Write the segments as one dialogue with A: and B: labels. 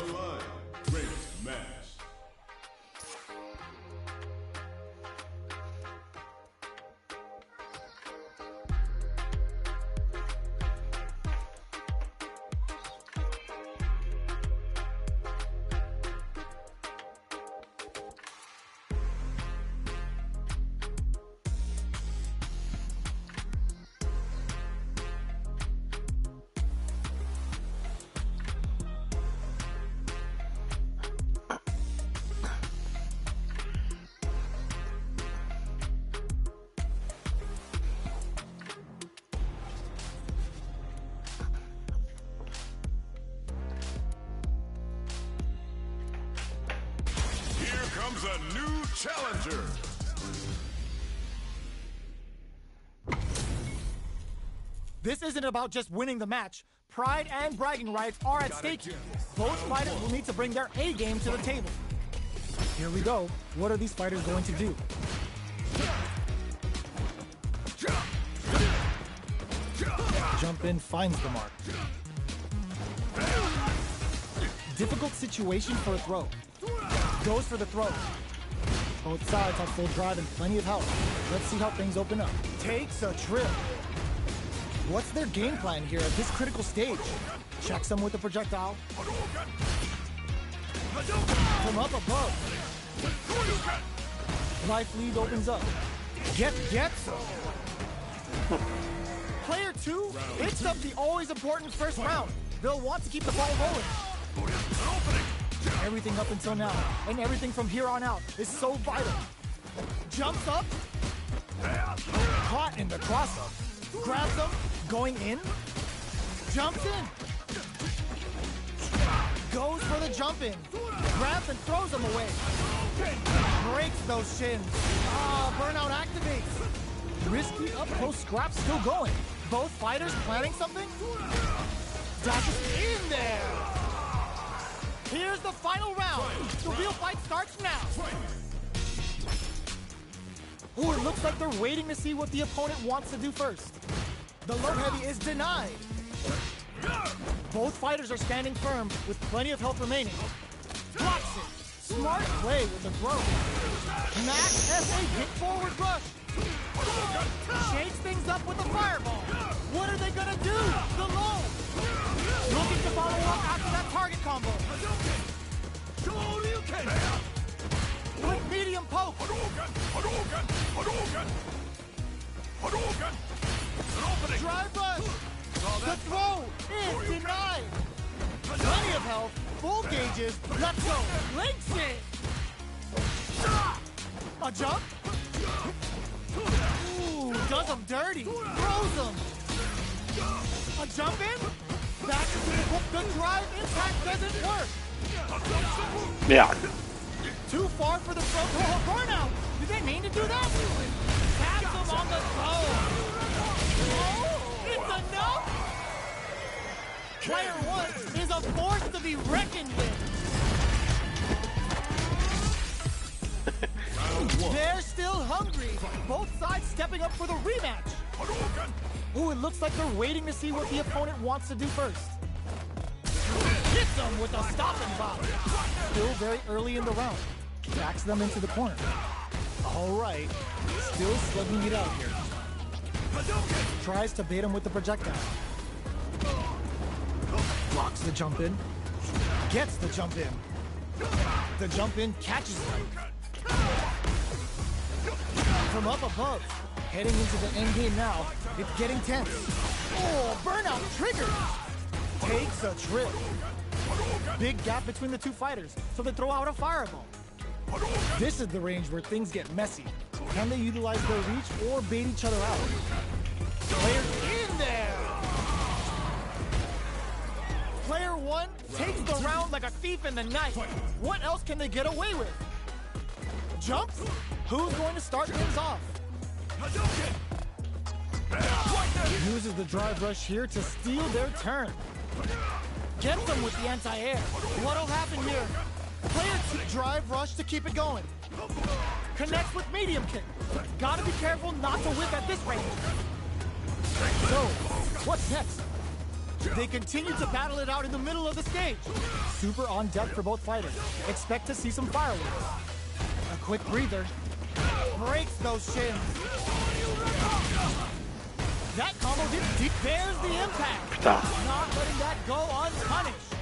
A: the line. Great match. Comes a new challenger.
B: This isn't about just winning the match. Pride and bragging rights are at stake here. Both fighters will need to bring their A game to the table. Here we go. What are these fighters going to do? Jump in finds the mark. Difficult situation for a throw. Goes for the throw. Both sides have full drive and plenty of health. Let's see how things open up. Takes a trip. What's their game plan here at this critical stage? Checks them with a projectile. From up above. Life lead opens up. Gets. Player 2 picks up the always important first round. They'll want to keep the ball rolling. Everything up until now, and everything from here on out, is so vital. Jumps up. Caught in the cross-up. Grabs him. Going in. Jumps in. Goes for the jump in. Grabs and throws him away. Breaks those shins. Burnout activates. Risky up-close scrap still going. Both fighters planning something? Dashes in there. Here's the final round. The real fight starts now. Ooh, it looks like they're waiting to see what the opponent wants to do first. The low heavy is denied. Both fighters are standing firm with plenty of health remaining. Blocks it. Smart play with the throw. Max SA hit forward rush. Shakes things up with a fireball. What are they gonna do? The low. Looking to follow up after that target combo. With medium poke. Drive rush. The throw is denied. Plenty of health. Full gauges. Let's go. Links it. A jump. Ooh, does him dirty. Throws him. A jump in. Back to the drive impact doesn't work.
C: Yeah.
B: Too far for the throw. Oh, burnout. Did they mean to do that? Taps him on the throw. Oh, it's enough. Player 1 is a force to be reckoned with. They're still hungry. Both sides stepping up for the rematch. Ooh, it looks like they're waiting to see what the opponent wants to do first. Hits them with a stopping block. Still very early in the round. Backs them into the corner. All right. Still slugging it out here. Tries to bait him with the projectile. Blocks the jump in. Gets the jump in. The jump in catches him. From up above. Heading into the end game now. It's getting tense. Oh, burnout triggered. Takes a trip. Big gap between the two fighters, so they throw out a fireball. This is the range where things get messy. Can they utilize their reach or bait each other out? Players in there! Player 1 takes the round like a thief in the night. What else can they get away with? Jumps? Who's going to start things off? Uses the drive rush here to steal their turn. Gets them with the anti-air. What'll happen here? Player 2 drive rush to keep it going. Connects with medium kick. Gotta be careful not to whip at this range. So, what's next? They continue to battle it out in the middle of the stage. Super on deck for both fighters. Expect to see some fireworks. A quick breather. Breaks those shins. That combo did deep. There's the impact.
C: Putain.
B: Not letting that go unpunished.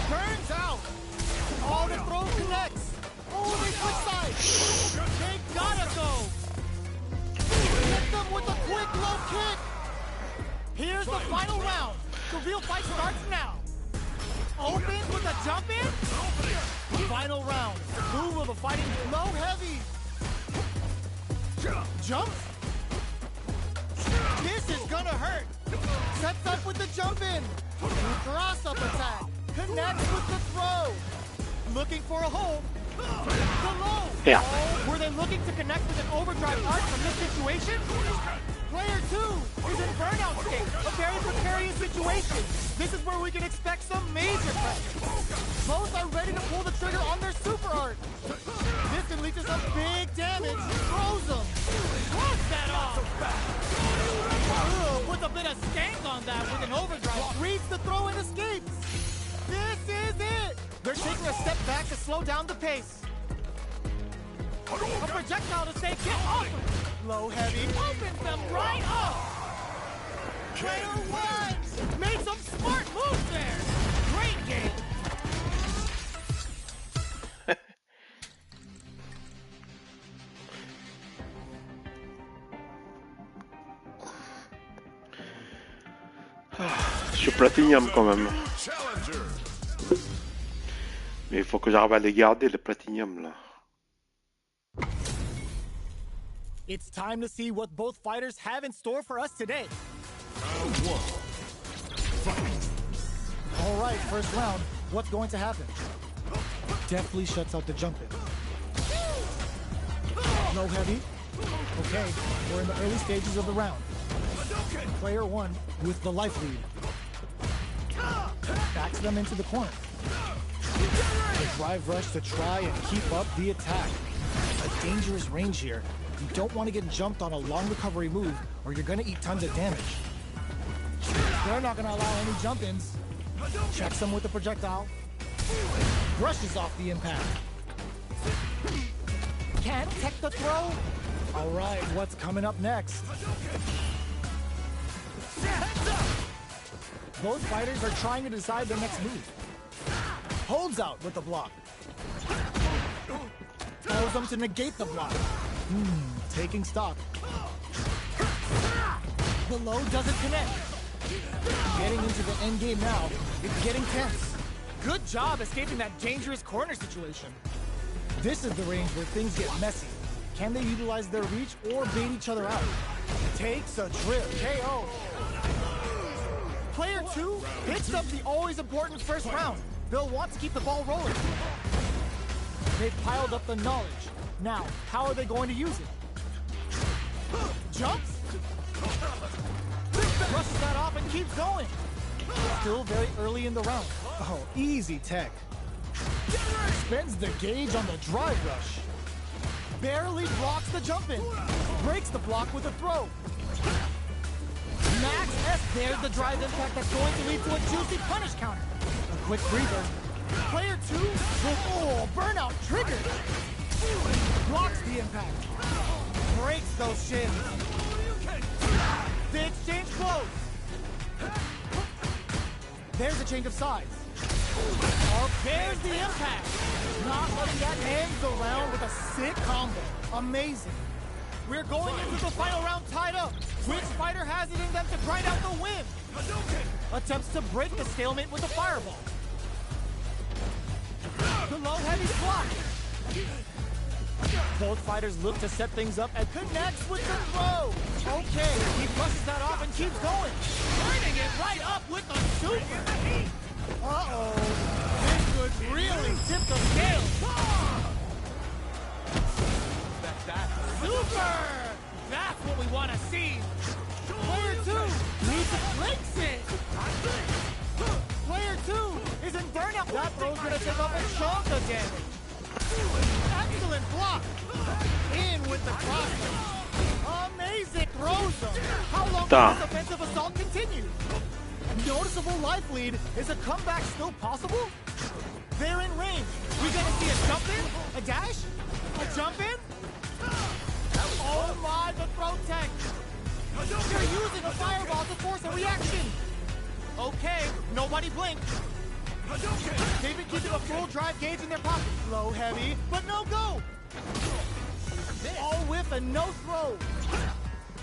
B: Turns out. Oh, the throw connects. Oh, they switch sides. They gotta go. Hit them with a quick low kick. Here's the final round. The real fight starts now. Opens with a jump in. Final round. Who will the fighting low heavy? Jump. This is gonna hurt. Sets up with the jump in. Cross up attack. Connects with the throw. Looking for a hold. The low.
C: Yeah.
B: Oh, were they looking to connect with an overdrive arc from this situation? Player 2 is in burnout state, a very precarious situation. This is where we can expect some major pressure. Both are ready to pull the trigger on their super art. This can lead to some big damage. Throws them. Close that off. Puts a bit of stank on that with an overdrive. Reads the throw and escapes. This is it. They're taking a step back to slow down the pace. A projectile to say get off. Low heavy opens them right up. Player 1 made some smart moves there. Great game.
C: Je suis platinium quand même. Mais il faut que j'arrive à les garder, les platinium là.
B: It's time to see what both fighters have in store for us today. All right, first round. What's going to happen? Deftly shuts out the jump in. No heavy. Okay, we're in the early stages of the round. Player 1 with the life lead. Backs them into the corner. A drive rush to try and keep up the attack. A dangerous range here. You don't want to get jumped on a long recovery move or you're going to eat tons of damage. They're not going to allow any jump-ins. Checks them with the projectile. Brushes off the impact. Can't tech the throw. All right, what's coming up next? Both fighters are trying to decide their next move. Holds out with the block. Tells them to negate the block. Taking stock. The low doesn't connect. Getting into the end game now. It's getting tense. Good job escaping that dangerous corner situation. This is the range where things get messy. Can they utilize their reach or bait each other out? Takes a trip. KO. Player 2 picks up the always important first round. They'll want to keep the ball rolling. They've piled up the knowledge. Now, how are they going to use it? Jumps? Brushes that off and keeps going. Still very early in the round. Oh, easy tech. Spends the gauge on the drive rush. Barely blocks the jump in. Breaks the block with a throw. Max S, there's the drive impact that's going to lead to a juicy punish counter. A quick breather. Player 2 will burnout triggered. Blocks the impact. Breaks those shins. The exchange close. There's a change of sides. Oh, there's the impact. Not letting that hangs around with a sick combo. Amazing. We're going into the final round tied up. Which fighter has it in them to grind out the win? Attempts to break the stalemate with a fireball. The low heavy block. Both fighters look to set things up and connects with the throw. Okay, he brushes that off and keeps going. Turning it right up with the super. Uh-oh. This could really tip the scale. Super! That's what we want to see. Player 2 needs to flex it. Player 2 is in burnout. That throw's going to take off a chunk of damage. Excellent block. In with the cross. Amazing. Throws them. How long will this offensive assault continue? Noticeable life lead. Is a comeback still possible? They're in range. We gonna see a jump in? A dash? A jump in? Oh my, the throw tech! They're using a fireball to force a reaction! Okay, nobody blink. They've been keeping a full drive gauge in their pocket. Low, heavy, but no go! All whiff and no throw.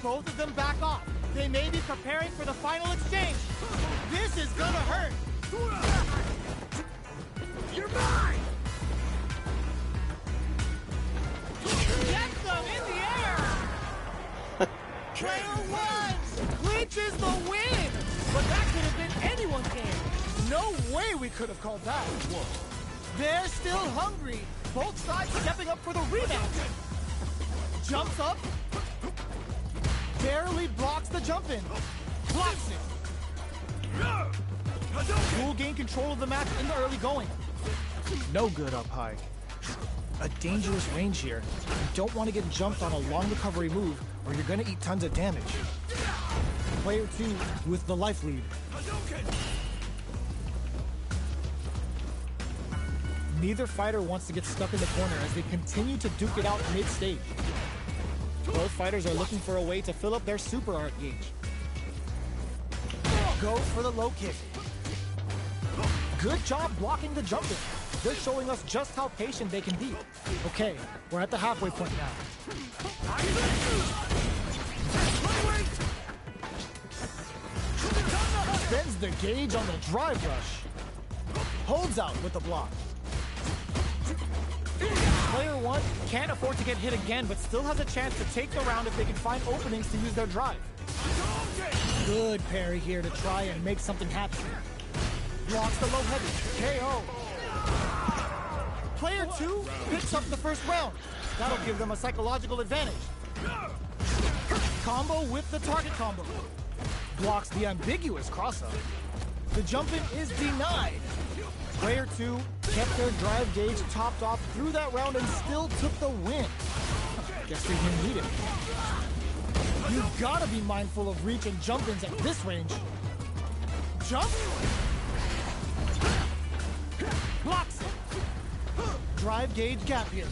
B: Both of them back off. They may be preparing for the final exchange. This is gonna hurt. You're mine! Get them in the air! Player one clinches the win! But that could have been anyone's game. No way we could have called that. They're still hungry. Both sides stepping up for the rematch. Jumps up. Barely blocks the jump in. Blocks it. Will gain control of the match in the early going. No good up high. A dangerous range here. You don't want to get jumped on a long recovery move or you're going to eat tons of damage. Player 2 with the life lead. Neither fighter wants to get stuck in the corner as they continue to duke it out mid-stage. Both fighters are looking for a way to fill up their super art gauge. Goes for the low kick. Good job blocking the jump in. They're showing us just how patient they can be. Okay, we're at the halfway point now. Spends the gauge on the drive rush. Holds out with the block. Player 1 can't afford to get hit again, but still has a chance to take the round if they can find openings to use their drive. Good parry here to try and make something happen. Blocks the low heavy. KO. Player 2 picks up the first round. That'll give them a psychological advantage. Combo with the target combo. Blocks the ambiguous cross-up. The jump-in is denied. Player 2 kept their drive gauge topped off through that round and still took the win. Guess they didn't need it. You've got to be mindful of reach and jump-ins at this range. Jump. Blocks it. Drive gauge gap here.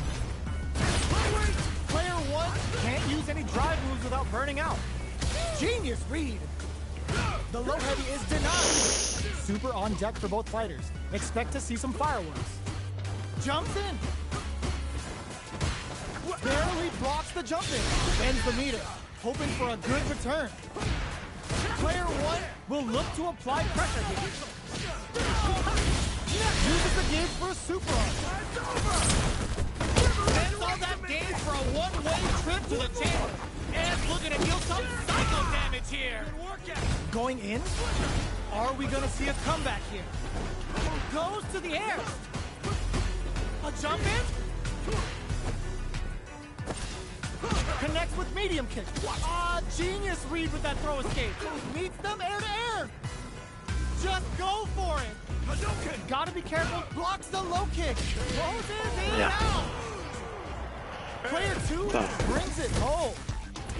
B: Player 1 can't use any drive moves without burning out. Genius read. The low heavy is denied. Super on deck for both fighters. Expect to see some fireworks. Jumps in. Barely blocks the jump in. Bends the meter. Hoping for a good return. Player 1 will look to apply pressure here. Uses the gauge for a super arm. Spends all that gauge for a one-way trip to the chamber. And looking to deal some psycho damage here. Going in? Are we going to see a comeback here? Goes to the air. A jump in? Connects with medium kick. Genius read with that throw escape. Meets them air to air. Just go for it. Gotta be careful. Blocks the low kick. Closes in now. Player 2 brings it home.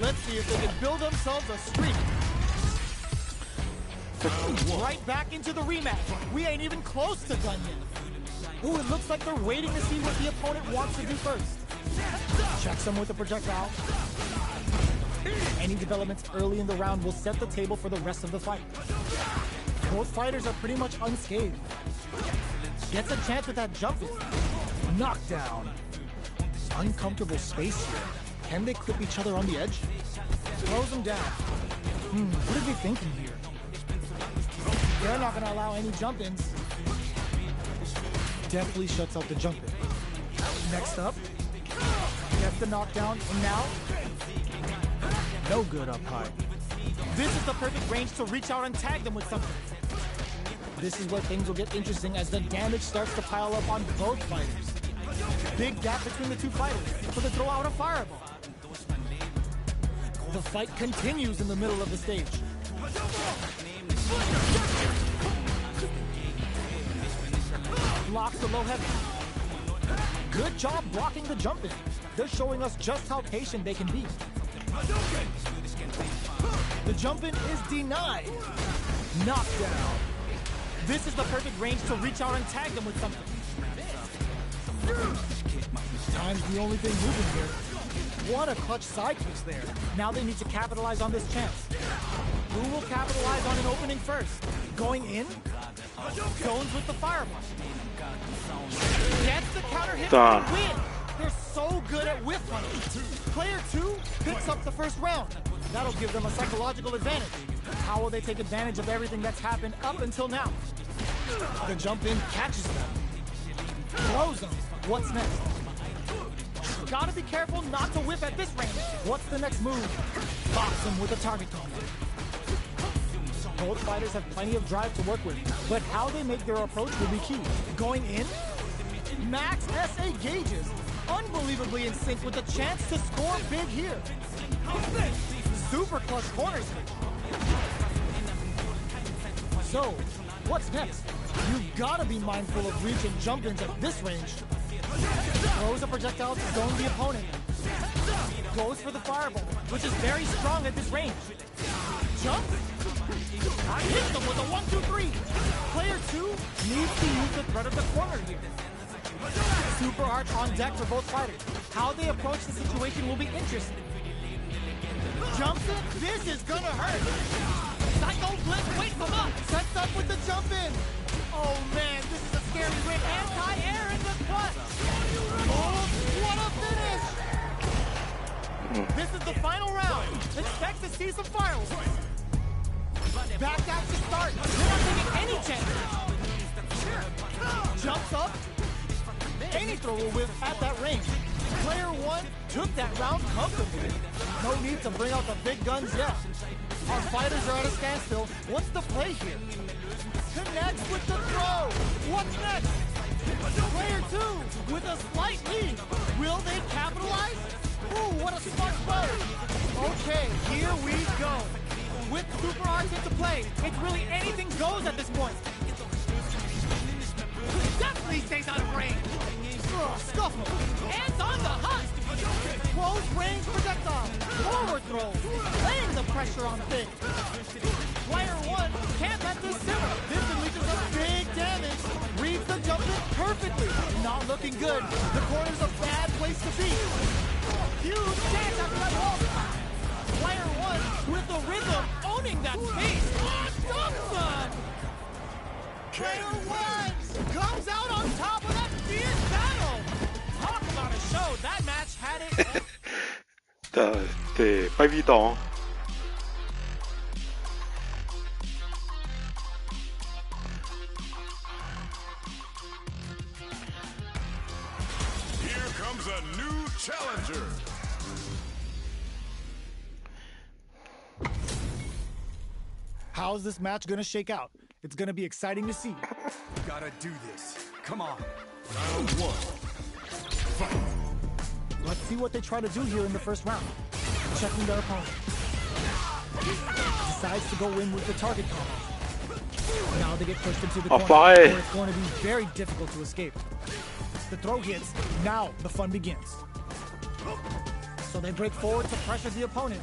B: Let's see if they can build themselves a streak. Right back into the rematch. We ain't even close to done yet. Ooh, it looks like they're waiting to see what the opponent wants to do first. Checks them with a projectile. Any developments early in the round will set the table for the rest of the fight. Both fighters are pretty much unscathed. Gets a chance with that jump in. Knockdown. Uncomfortable space here. Can they clip each other on the edge? Throws them down. What are they thinking here? They're not going to allow any jump-ins. Definitely shuts out the jump-in. Next up. Gets the knockdown, and now? No good up high. This is the perfect range to reach out and tag them with something. This is where things will get interesting as the damage starts to pile up on both fighters. Big gap between the two fighters, so they throw out a fireball. The fight continues in the middle of the stage. Blocks the low heavy. Good job blocking the jump in. They're showing us just how patient they can be. The jump in is denied. Knockdown. This is the perfect range to reach out and tag them with something. Time's the only thing moving here. What a clutch side twist there. Now they need to capitalize on this chance. Who will capitalize on an opening first? Going in? Jones with the fireball. Gets the counter hit and win. They're so good at whiff punching. Player 2 picks up the first round. That'll give them a psychological advantage. How will they take advantage of everything that's happened up until now? The jump in catches them. Throws them. What's next? Gotta be careful not to whip at this range. What's the next move? Box him with a target combo. Both fighters have plenty of drive to work with, but how they make their approach will be key. Going in? Max SA gauges. Unbelievably in sync with a chance to score big here. Super clutch corners. So, what's next? You've gotta be mindful of reach and jump ins at this range. Throws a projectile to zone the opponent. Goes for the fireball, which is very strong at this range. Jump. I hit them with a 1-2-3. Player 2 needs to use the threat of the corner here. Super arch on deck for both fighters. How they approach the situation will be interesting. Jumps in. This is gonna hurt. Psycho Blitz wakes him up. Sets up with the jump in. Oh man, this is a scary ring. Anti-air in the clutch. Oh, what a finish. This is the final round. Expect to see some fireworks. Back out to start. They're not taking any chances. Jumps up. Any throw will whip at that range. Player 1 took that round comfortably. No need to bring out the big guns yet. Our fighters are at a standstill. What's the play here? Connects with the throw. What's next? Player 2 with a slight lead. Will they capitalize? Ooh, what a smart throw. Okay, here we go. With super arts into play, it's really anything goes at this point. Definitely stays out of range. Scuffle. Hands on the hunt. Close range projectile. Forward throw. Laying the pressure on things. Player 1 can't let this simmer. This unleashes a big damage. Reads the jump in perfectly. Not looking good. The corner's a bad place to be. Huge chance after that wall. Player 1 with the rhythm owning that space. Awesome! Player 1 comes out on top of that fierce battle. Talk about a show. That match had it.
C: C'était pas évident.
A: Here comes a new challenger.
B: How's this match gonna shake out? It's gonna be exciting to see.
A: Gotta do this. Come on. Round 1. Fight.
B: Let's see what they try to do here in the first round. Checking their opponent. Decides to go in with the target combo. Now they get pushed into the corner, where it's going to be very difficult to escape. The throw hits. Now the fun begins. So they break forward to pressure the opponent.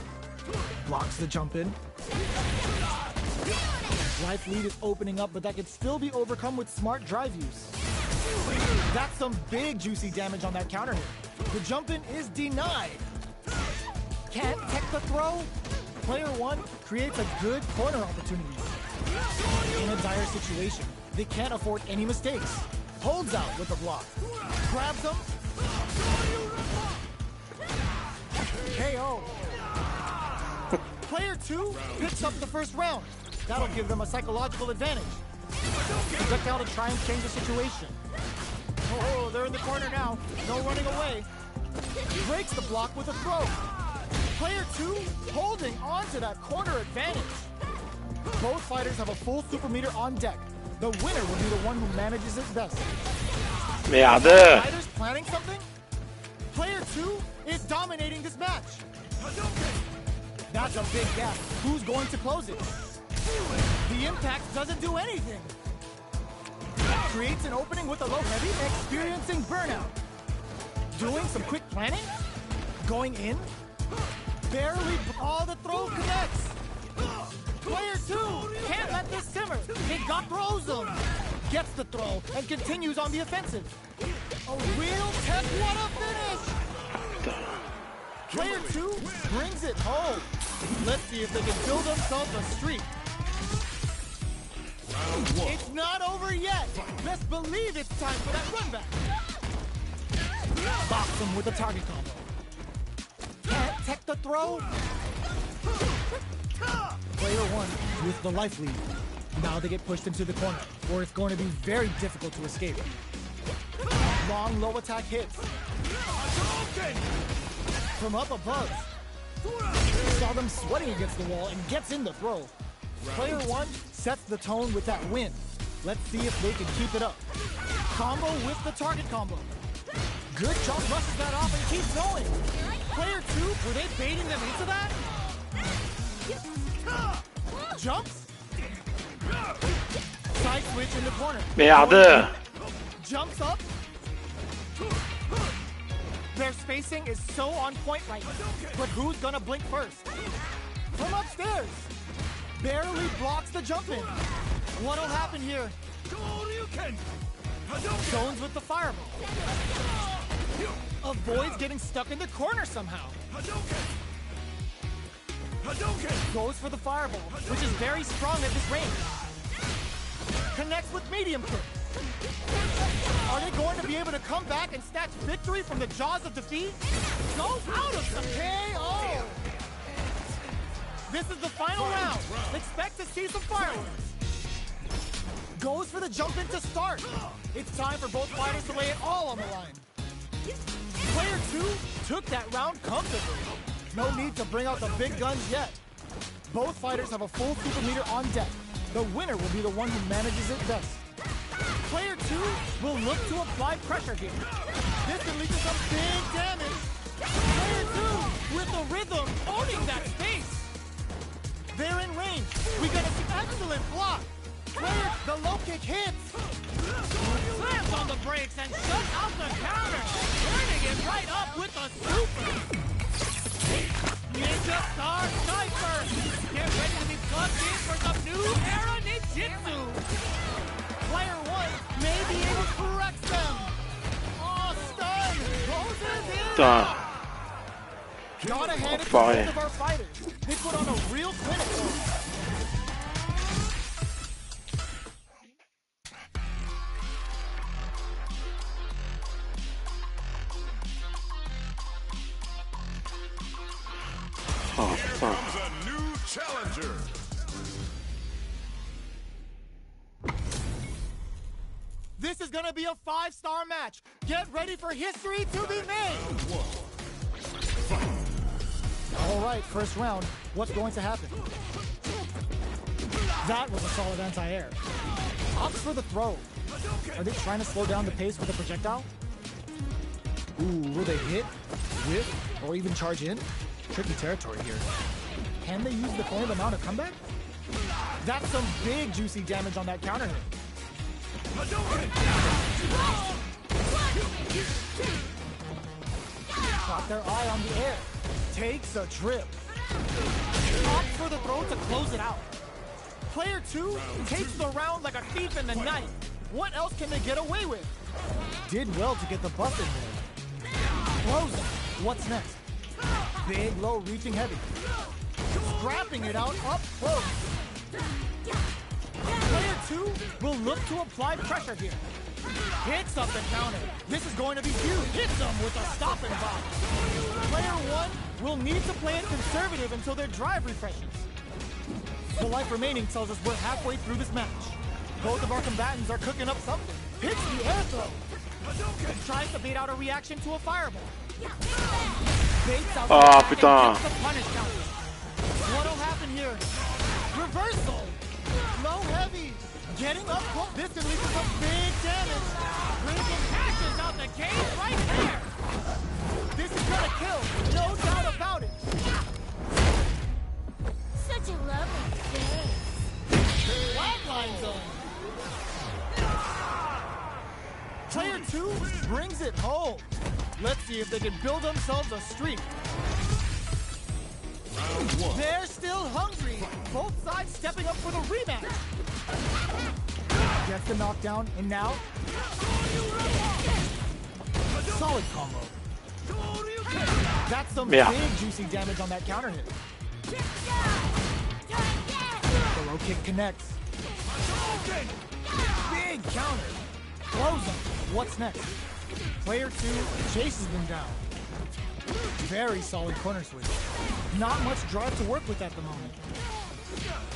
B: Blocks the jump in. Life lead is opening up, but that can still be overcome with smart drive use. That's some big juicy damage on that counter hit. The jump in is denied. Can't tech the throw. Player 1 creates a good corner opportunity. In a dire situation, they can't afford any mistakes. Holds out with the block. Grabs them. KO. Player 2 picks up the first round. That'll give them a psychological advantage. Projectile to try and change the situation. Oh, they're in the corner now. No running away. Breaks the block with a throw. Player 2 holding on to that corner advantage. Both fighters have a full super meter on deck. The winner will be the one who manages it best.
C: Merde.
B: Fighters planning something? Player 2 is dominating this match. That's a big gap. Who's going to close it? The impact doesn't do anything. Creates an opening with a low heavy, experiencing burnout. Doing some quick planning? Going in? Barely. Oh, the throw connects. Player 2 can't let this simmer. It got throws him. Gets the throw and continues on the offensive. A real test. What a finish! Player 2 brings it home. Let's see if they can build themselves a streak. It's not over yet. Best believe it's time for that run back. Box him with a target combo. Can't tech the throw. Player 1 with the life lead. Now they get pushed into the corner, where it's going to be very difficult to escape. Long low attack hits. From up above. Saw them sweating against the wall and gets in the throw. Player 1 sets the tone with that win. Let's see if they can keep it up. Combo with the target combo. Good jump, rushes that off and keeps going. Player 2, were they baiting them into that? Jumps. Side switch in the corner.
C: Merde!
B: Jumps up. Their spacing is so on point right now. But who's gonna blink first? From upstairs. Barely blocks the jump in. What'll happen here? Jones with the fireball. Avoids getting stuck in the corner somehow. Goes for the fireball, which is very strong at this range. Connects with medium kick. Are they going to be able to come back and snatch victory from the jaws of defeat? Goes out of the KO! This is the final round. Expect to see some fireworks. Goes for the jump in to start. It's time for both fighters to lay it all on the line. Player 2 took that round comfortably. No need to bring out the big guns yet. Both fighters have a full super meter on deck. The winner will be the one who manages it best. Player 2 will look to apply pressure here. This can lead to some big damage. Player 2 with the rhythm, owning that space. They're in range. We got an excellent block. Player, the low kick hits. Slams on the brakes and shuts out the counter. Turning it right up with a super. Ninja Star Sniper! Get ready to be plugged in for some new era ninjutsu! Player 1 may be able to correct them! Oh, stun! Closes in! Gotta hand it to both of our fighters. They put on a real clinic.
A: Here comes a new challenger.
B: This is gonna be a 5-star match. Get ready for history to be made. All right, first round. What's going to happen? That was a solid anti-air. Opts for the throw. Are they trying to slow down the pace with a projectile? Ooh, will they hit, whip, or even charge in? Tricky territory here. Can they use the point to mount a comeback? That's some big juicy damage on that counter hit. Caught their eye on the air. Takes a trip. Opts for the throw to close it out. Player 2 takes the round like a thief in the night. What else can they get away with? Did well to get the buff in there. Throws it. What's next? Big, low, reaching heavy. Scrapping it out up close. Player 2 will look to apply pressure here. Hits up the counter. This is going to be huge. Hits them with a stop and pop. Player 1 will need to play it conservative until their drive refreshes. The life remaining tells us we're halfway through this match. Both of our combatants are cooking up something. Hits the air throw. Tries to bait out a reaction to a fireball. Baits out the putain. What'll happen here? Reversal. Low heavy. Getting up close. This can lead to some big damage. Bringing passes out the cage right there. This is gonna kill. No doubt about it.
D: Such a lovely face.
B: Flatline zone. Player 2 brings it home. Let's see if they can build themselves a streak. They're still hungry. Both sides stepping up for the rematch. Gets the knockdown, and now solid combo. That's some big juicy damage on that counter hit. The low kick connects. Big counter. Close him. What's next? Player 2 chases them down. Very solid corner switch. Not much drive to work with at the moment.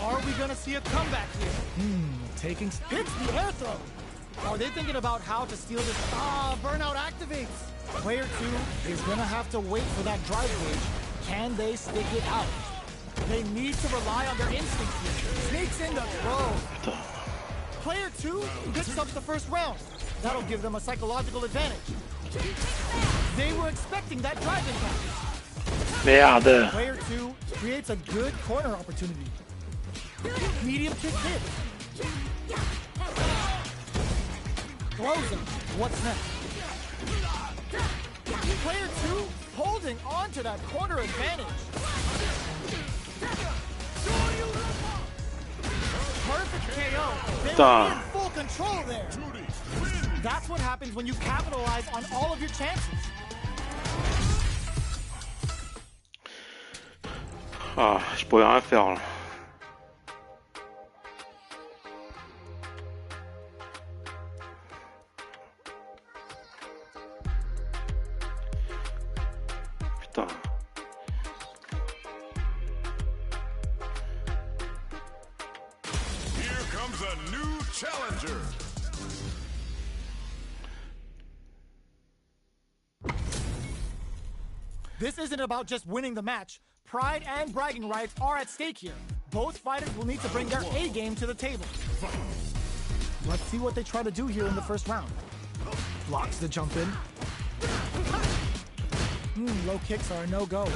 B: Are we gonna see a comeback here? Taking hits the air throw. Are they thinking about how to steal this? Burnout activates. Player 2 is gonna have to wait for that drive gauge. Can they stick it out? They need to rely on their instincts here. Sneaks in the throw. Player 2 picks up the first round. That'll give them a psychological advantage. They were expecting that drive impact.
C: Merde.
B: Player 2 creates a good corner opportunity. Medium kick hit. Throws him. What's next? Player 2 holding on to that corner advantage. Perfect KO. They were in full control there. That's what happens when you capitalize on all of your chances.
C: Ah, je pourrais rien faire là. Putain.
A: Here comes a new challenger.
B: This isn't about just winning the match. Pride and bragging rights are at stake here. Both fighters will need to bring their A game to the table. Let's see what they try to do here in the first round. Blocks the jump in. Low kicks are a no-go.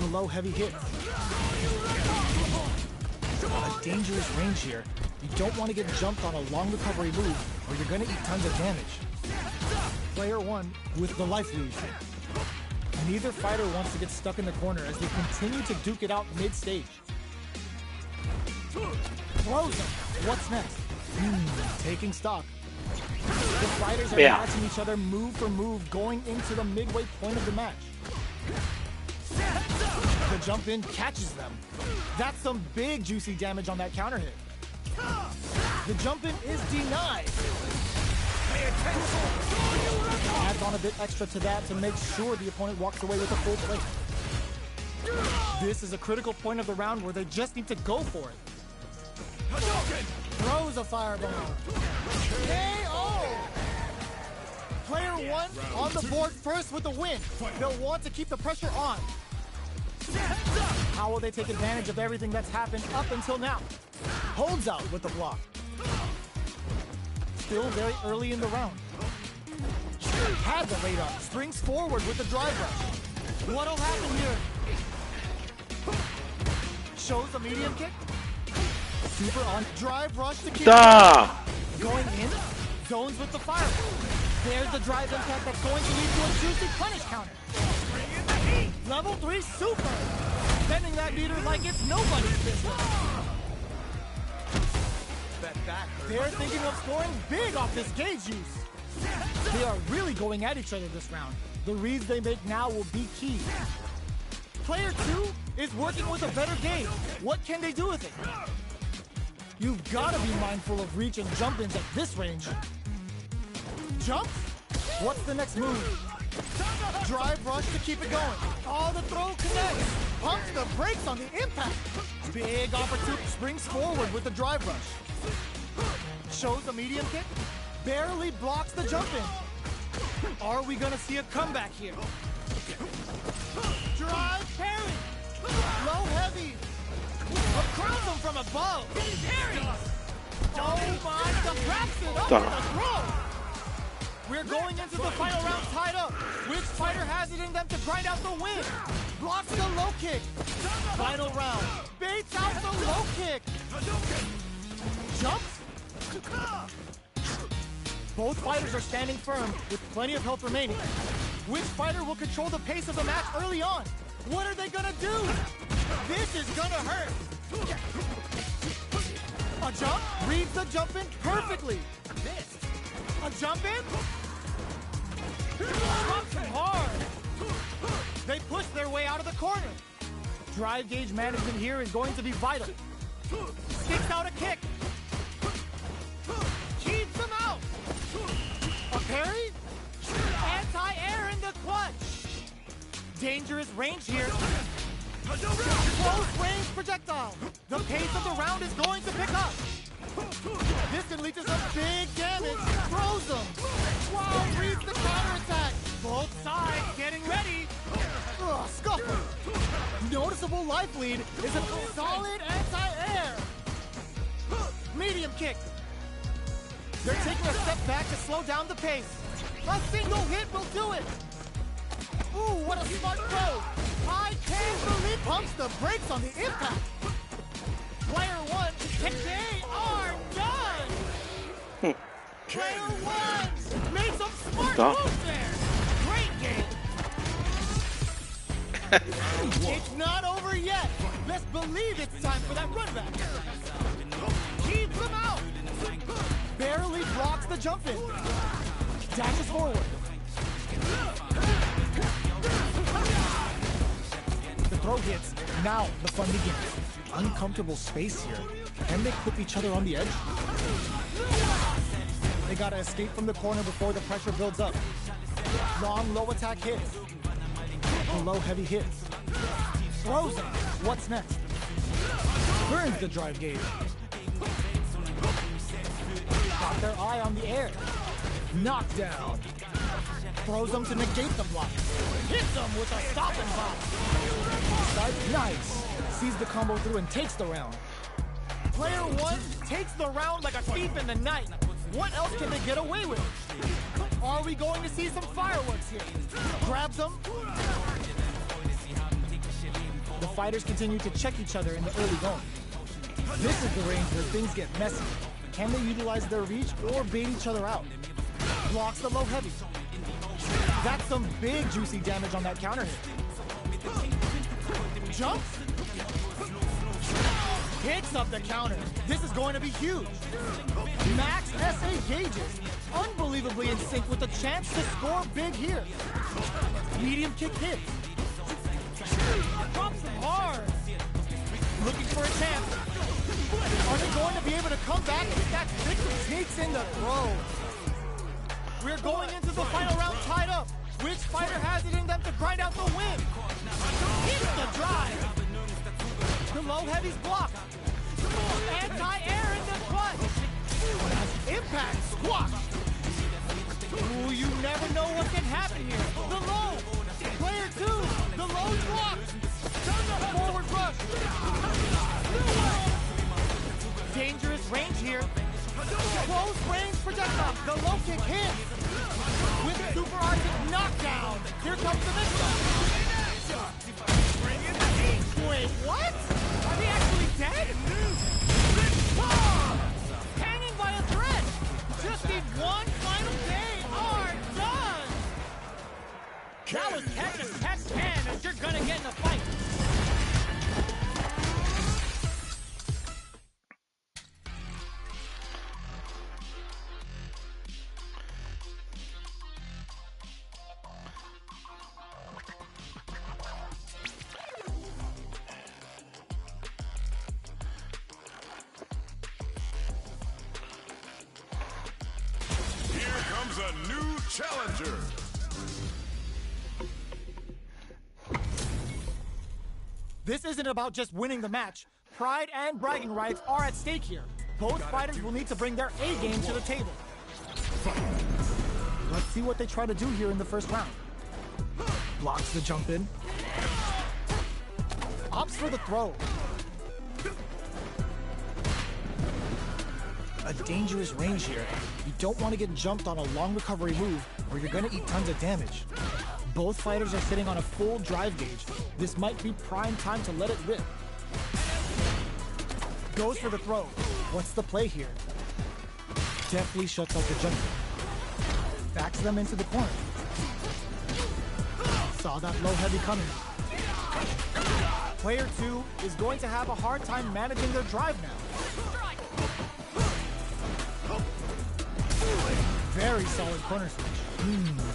B: The low heavy hits. A dangerous range here. You don't want to get jumped on a long recovery move, or you're going to eat tons of damage. Player 1 with the life lead. Neither fighter wants to get stuck in the corner as they continue to duke it out mid-stage. Throws him. What's next? Taking stock. The fighters are matching each other move for move going into the midway point of the match. The jump in catches them. That's some big juicy damage on that counter hit. The jump in is denied. Adds on a bit extra to that to make sure the opponent walks away with a full plate. This is a critical point of the round where they just need to go for it. Throws a fireball. KO! Player 1 on the board first with the win. They'll want to keep the pressure on. How will they take advantage of everything that's happened up until now? Holds out with the block. Still very early in the round. Had the radar. Springs forward with the drive rush. What'll happen here? Shows a medium kick. Super on drive rush to keep going in. Zones with the fire. There's the drive impact that's going to lead to a juicy punish counter. Level 3 super. Bending that meter like it's nobody's business. They're thinking of scoring big off this gauge use. They are really going at each other this round. The reads they make now will be key. Player 2 is working with a better gauge. What can they do with it? You've got to be mindful of reach and jump-ins at this range. Jumps? What's the next move? Drive rush to keep it going. Oh, the throw connects. Pumps the brakes on the impact. Big opportunity. Springs forward with the drive rush. Shows a medium kick. Barely blocks the jump in. Are we going to see a comeback here? Drive parry. Low heavy. Across him from above. Oh my, the wraps it up with a throw. We're going into the final round tied up. Which fighter has it in them to grind out the win? Blocks the low kick. Final round. Baits out the low kick. Jumps. Both fighters are standing firm with plenty of health remaining. Which fighter will control the pace of the match early on? What are they gonna do? This is gonna hurt. A jump, reads the jump in perfectly. A jump in. Drops him hard. They push their way out of the corner. Drive gauge management here is going to be vital. Sticks out a kick. Keeps him out. A parry. Anti-air in the clutch. Dangerous range here. Close range projectile. The pace of the round is going to pick up. This can lead to some big damage. Throws him. Wow, reads the counterattack. Both sides getting ready. Scuffle. Noticeable life lead is a solid anti-air. Medium kick. They're taking a step back to slow down the pace. A single hit will do it. Ooh, what a smart throw. I can't believe pumps the brakes on the impact. Player one, and they are done. Player one made some smart moves there. Great game. It's not over yet. Let's believe it's time for that run back. Keeps him out. Barely blocks the jump in. Dashes forward. The throw hits. Now the fun begins. Uncomfortable space here. Can they clip each other on the edge? They gotta escape from the corner before the pressure builds up. Long low attack hits. The low heavy hits. Throws him. What's next? Burns the drive gauge. Got their eye on the air. Knockdown. Throws them to negate the block. Hits them with a stop and pop. Nice. Sees the combo through and takes the round. Player one takes the round like a thief in the night. What else can they get away with? Are we going to see some fireworks here? Grabs them. The fighters continue to check each other in the early going. This is the range where things get messy. Can they utilize their reach or bait each other out? Blocks the low heavy. That's some big juicy damage on that counter hit. Jumps. Picks up the counter. This is going to be huge. Max SA gauges. Unbelievably in sync with the chance to score big here. Medium kick hits. Drops them hard. Looking for a chance. Are they going to be able to come back and stack six takes in the throw? We're going into the final round tied up. Which fighter has it in them to grind out the win? Hits the drive. The low heavy's blocked. Anti-air in the clutch. Impact squash. Ooh, you never know what can happen here. The low. Player two. The low blocked. Forward rush. Dangerous range here. Close range projectile. The low kick hits. With super arctic knockdown. Here comes the mix-up. Wait, what? Are they actually dead? Hanging by a thread. Just need one final. They are done. That was Texas Tech 10 as you're gonna get in a fight.
A: A new challenger.
B: This isn't about just winning the match. Pride and bragging rights are at stake here. Both fighters will need to bring their A game to the table. Let's see what they try to do here in the first round. Blocks the jump in. Opts for the throw. A dangerous range here. You don't want to get jumped on a long recovery move or you're going to eat tons of damage. Both fighters are sitting on a full drive gauge. This might be prime time to let it rip. Goes for the throw. What's the play here? Deftly shuts out the jump. Backs them into the corner. Saw that low heavy coming. Player 2 is going to have a hard time managing their drive now. Very solid corner switch.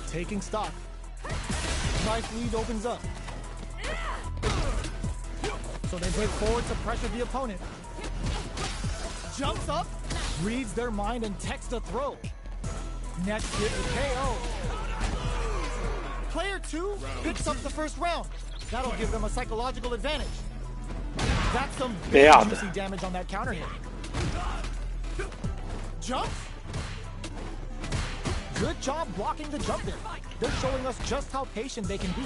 B: Taking stock. Life lead opens up. So they break forward to pressure the opponent. Jumps up, reads their mind and texts a throw. Next hit is KO. Player 2 picks up the first round. That'll give them a psychological advantage. That's some big juicy damage on that counter hit. Jumps. Good job blocking the jump in. They're showing us just how patient they can be.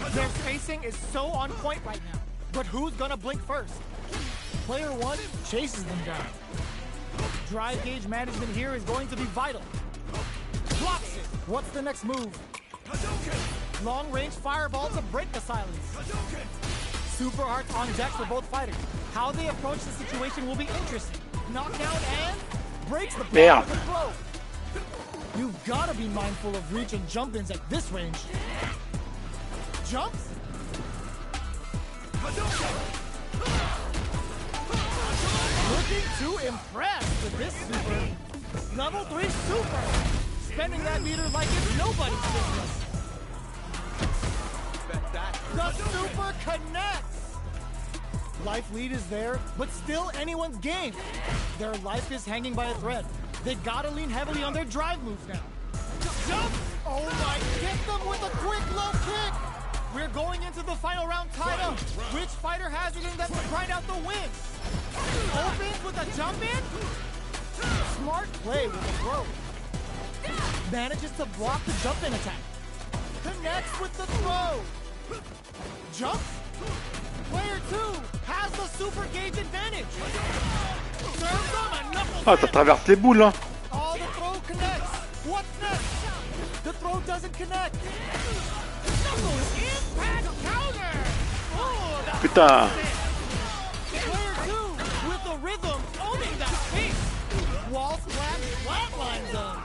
B: Their spacing is so on point right now. But who's gonna blink first? Player 1 chases them down. Drive gauge management here is going to be vital. Blocks it. What's the next move? Long range fireball to break the silence. Super hearts on deck for both fighters. How they approach the situation will be interesting. Knockdown and breaks the block with a throw. You've got to be mindful of reach and jump-ins at this range. Jumps. Looking to impress with this super. Level 3 super. Spending that meter like it's nobody's business. The super connects. Life lead is there, but still anyone's game. Their life is hanging by a thread. They gotta lean heavily on their drive moves now. Jump! Oh my, get them with a quick low kick! We're going into the final round tied up. Which fighter has it in them to grind out the win? Opens with a jump in? Smart play with a throw. Manages to block the jump in attack. Connects with the throw. Jumps. Player 2 has the super gauge advantage. Serves on a knuckle.
C: Ah, ça traverse les boules, hein.
B: Oh, the throw connects. What's next? The throw doesn't connect. Knuckle impact counter. Oh,
C: Putain.
B: Player 2 with the rhythm owning that pace. Wall splash flatline zone.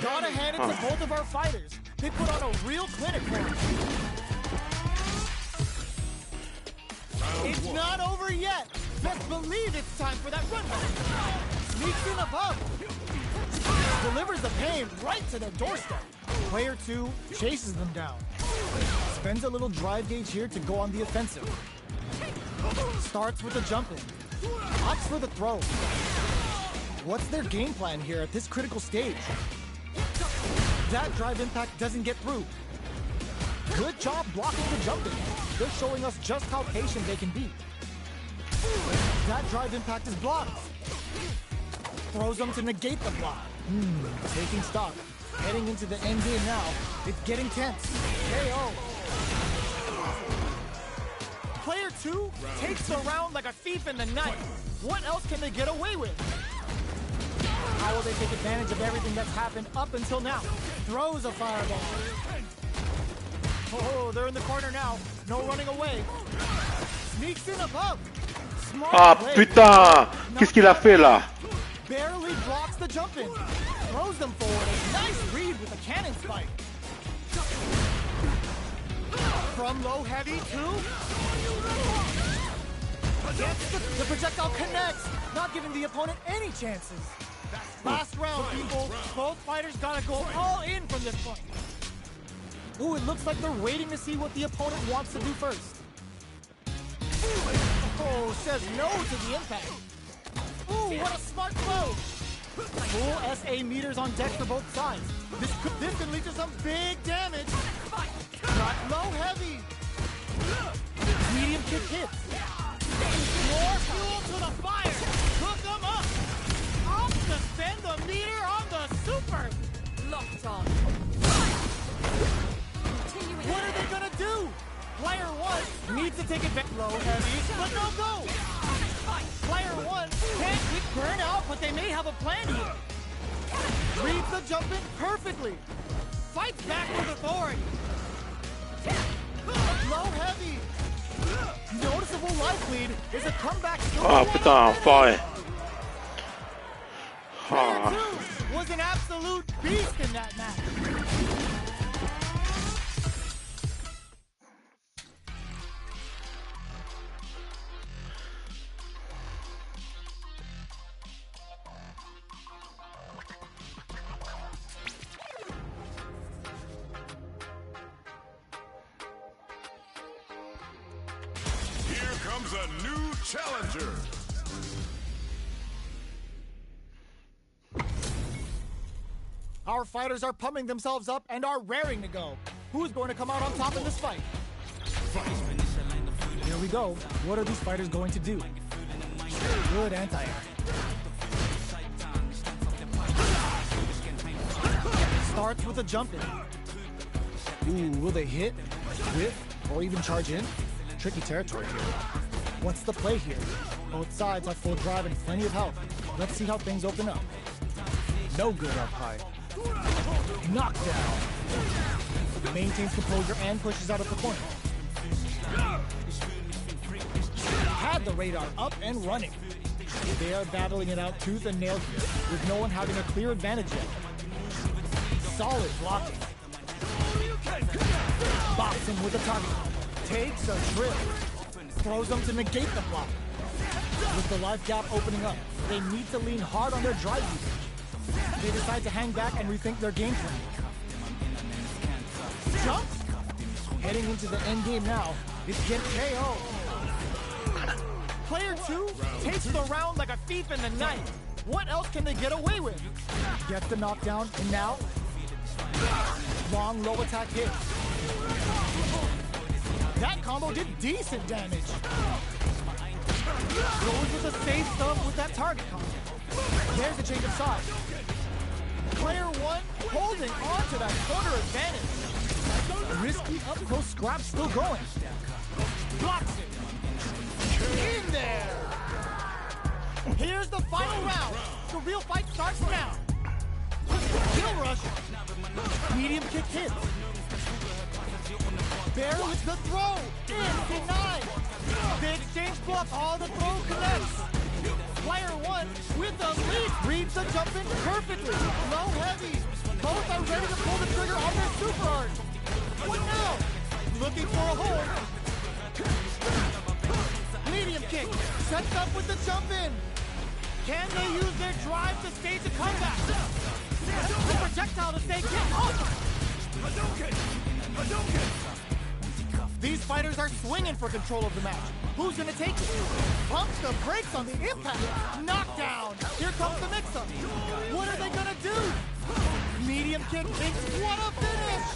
B: Gotta hand it to both of our fighters. They put on a real clinic for us. It's not over yet. Best believe it's time for that run back. Sneaks in above. Delivers the pain right to their doorstep. Player 2 chases them down. Spends a little drive gauge here to go on the offensive. Starts with a jump in. Opts for the throw. What's their game plan here at this critical stage? That drive impact doesn't get through. Good job blocking the jump in. They're showing us just how patient they can be. That drive impact is blocked. Throws them to negate the block. Taking stock. Heading into the end game now. It's getting tense. KO. Player 2 takes the round like a thief in the night. What else can they get away with? How will they take advantage of everything that's happened up until now? Throws a fireball. Oh, they're in the corner now. No running away. Sneaks in above. Smart
C: Ah
B: play.
C: putain. Qu'est-ce qu'il a fait là?
B: Barely blocks the jump in. Throws them forward. A nice read with a cannon spike. From low heavy to... Gets the projectile connects. Not giving the opponent any chances. Last round, people. Both fighters gotta go all in from this point. Ooh, it looks like they're waiting to see what the opponent wants to do first. Oh, says no to the impact. Ooh, what a smart throw. Full SA meters on deck for both sides. This can lead to some big damage. Got low heavy. Medium kick hits. More fuel to the fire. Hook them up. Up to spend the meter on the super.
D: Locked on.
B: What are they gonna do? Player 1 needs to take it back low heavy, but no go. Player 1 can't quick burn out, but they may have a plan here. Reads the jump in perfectly. Fights back with authority. Low heavy. Noticeable life lead is a comeback.
C: Ah putain, enfoiré.
B: Player 2 was an absolute beast in that match.
A: is a new challenger.
B: Our fighters are pumping themselves up and are raring to go. Who's going to come out on top in this fight? Here we go. What are these fighters going to do? Good anti-air. Starts with a jump in. Ooh, will they hit, whiff, or even charge in? Tricky territory here. What's the play here? Both sides have full drive and plenty of health. Let's see how things open up. No good up high. Knockdown. Maintains composure and pushes out of the corner. Had the radar up and running. They are battling it out tooth and nail here, with no one having a clear advantage yet. Solid blocking. Boxing with a target. Takes a trip. Throws them to negate the block. With the life gap opening up, they need to lean hard on their drive usage. They decide to hang back and rethink their game plan. Jump! Heading into the end game now, it's get KO. Player 2 takes the round like a thief in the night. What else can they get away with? Gets the knockdown, and now, long low attack hit. That combo did decent damage. Goes with a safe stub with that target combo. There's a change of side. Player 1 holding on to that corner advantage. Risky up-close scrap still going. Blocks it. In there. Here's the final round. The real fight starts now. Kill rush. Medium kick hits. Bear with the throw. Denied. The exchange block. All the throw connects. Player 1 with the lead reads the jump in perfectly. Low heavy. Both are ready to pull the trigger on their super art. What now? Looking for a hold. Medium kick. Sets up with the jump in. Can they use their drive to stage a comeback? The projectile to stay kicked off. These fighters are swinging for control of the match. Who's gonna take it? Pumps the brakes on the impact. Knockdown. Here comes the mix-up. What are they gonna do? Medium kick thinks, what a finish!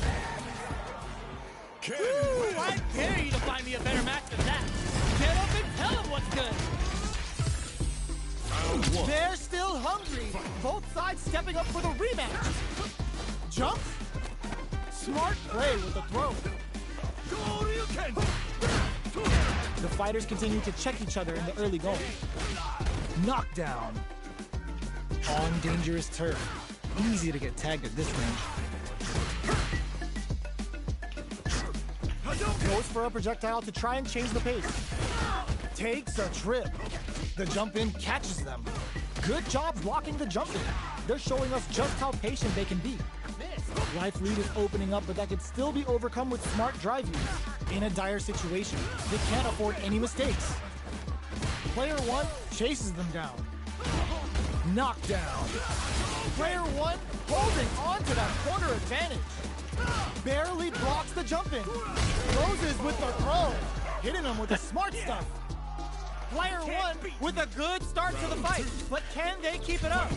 B: Ooh, I dare you to find me a better match than that. Get up and tell them what's good. They're still hungry. Both sides stepping up for the rematch. Jump. Smart play with the throw. The fighters continue to check each other in the early going. Knockdown. On dangerous turf. Easy to get tagged at this range. Goes for a projectile to try and change the pace. Takes a trip. The jump in catches them. Good job blocking the jump in. They're showing us just how patient they can be. Life lead is opening up, but that could still be overcome with smart drive use. In a dire situation, they can't afford any mistakes. Player 1 chases them down. Knockdown. Player 1 holding on to that corner advantage. Barely blocks the jump in. Closes with the throw. Hitting them with the smart stuff. Player 1 with a good start to the fight, but can they keep it up?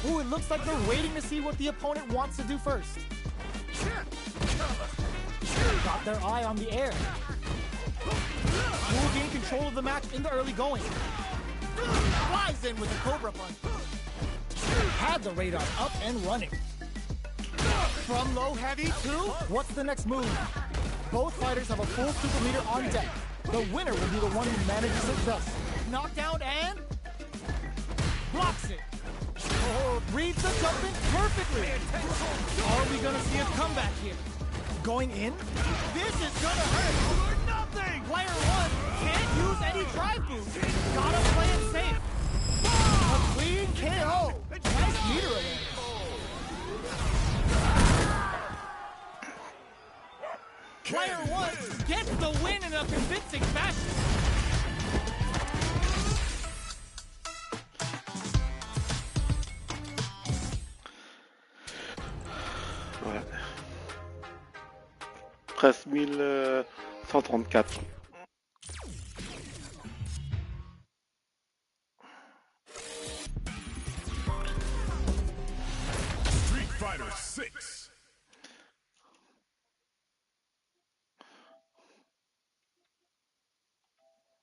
B: Ooh, it looks like they're waiting to see what the opponent wants to do first. Got their eye on the air. Who will gain control of the match in the early going? Flies in with a Cobra punch. Had the radar up and running. From low heavy to, what's the next move? Both fighters have a full super meter on deck. The winner will be the one who manages it best. Knockdown and blocks it. Oh, reads the jump in perfectly. Are we gonna see a comeback here? Going in? This is gonna hurt. Nothing. Player 1 can't use any drive boost. Gotta play it safe. A clean KO. Nice meter awareness. Player 1 gets the win in a convincing fashion.
C: Voilà. 13 134.